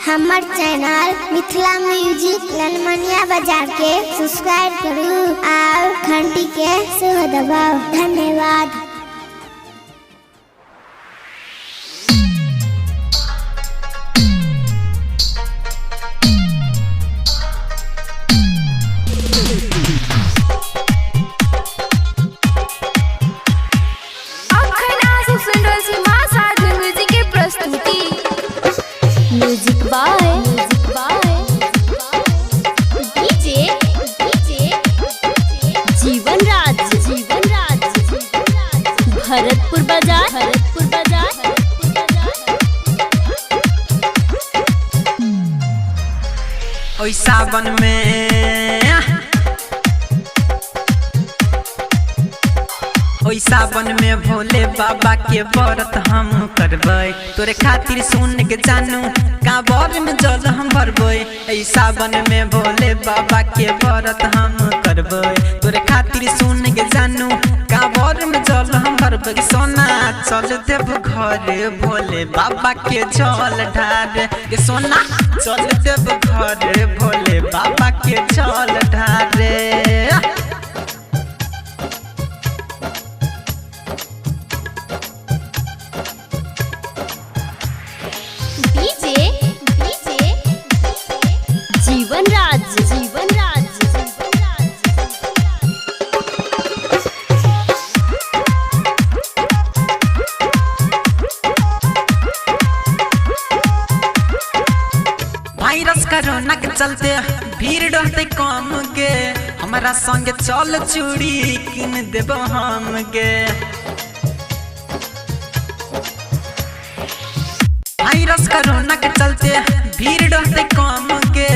हमार channel Mithila music ललमनिया बाजार के सब्सक्राइब करू और घंटी के सेहो दबाओ। धन्यवाद। म्यूजिक बाय जीवन राज भरतपुर बाजार ओई सावन में भोले बाबा के व्रत हम करबै। तोरे खातिर सुन के जानू कांवर में जल हम भरबै। ओई सावन में भोले बाबा के व्रत हम करबै। तोरे खातिर सुन के जानू कांवर में जल हम भरबै। सोना चल देव घर भोले बाबा के जल ढार। सोना चल देव घर भोले बाबा के जल ढारे। जीवन राज वायरस कोरोना के चलते भीड़ रहते कम के हमारा संग चल चूड़ी किन देव हम गे। वायरस कोरोना के चलते भीड़ रहते कम के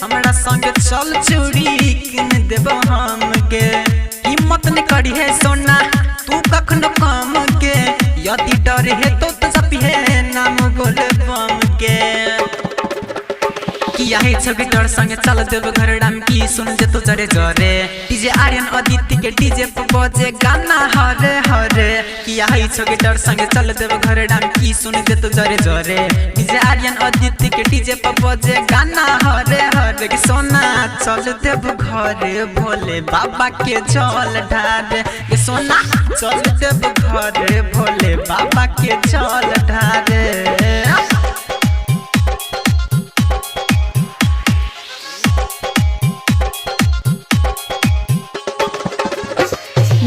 हमारा संग चल चूड़ी किन देव हम गे। हिम्मत न करी है सोना तू कखनो कम के यदि डर है तो सपी है नाम बोले बम के। किया है छवि तोर संगे चल देव घर डाम की सुन जे तो जरे जरे। डीजे आर्यन अदिति के डीजे पे बजे गाना हरे हरे। किया है छवि तोर संगे चल देव घर डाम की सुन जे तो जरे जरे। डीजे आर्यन अदिति के डीजे पे बजे गाना हरे हरे। कि सोना चल देव घर भोले बाबा के जल ढार। कि सोना चल देव घर भोले बाबा के जल ढार।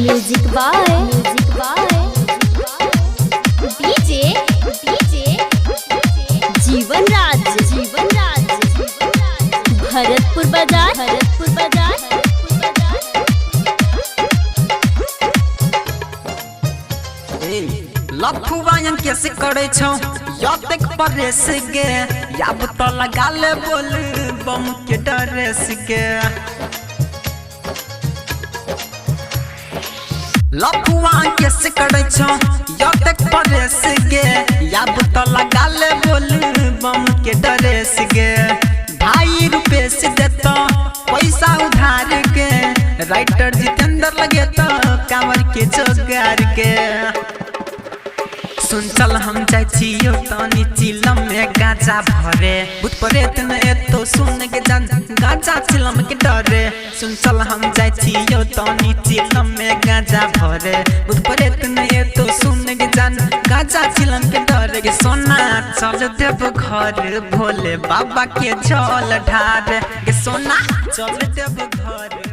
म्यूजिक बाय जीवन राज भरतपुर बाजार लफुवायन कैसे करे छौ यतेक परेश गे। याब तो लगा ले बोल बम के ड्रेस गे। लफुवायन कैसे करे छौ यतेक परेश गे। याब तो लगा ले बोल बम के ड्रेस गे। भाई रुपए से देता पैसा उधार के राइटर जितेंद्र लगे तो कांवर के जोगार के। सुन चल हम जाय छियो तनी चिलम में गाजा भरे। भूत प्रेत न एतो सुन के जान गाजा चिलम के डरे। सुन चल हम जाय छियो तनी चिलम में गाजा भरे। भूत प्रेत न एतो सुन के जान गाजा चिलम के डरे। के सोना चल देव घर भोले बाबा के जल ढार। के सोना चल देव घर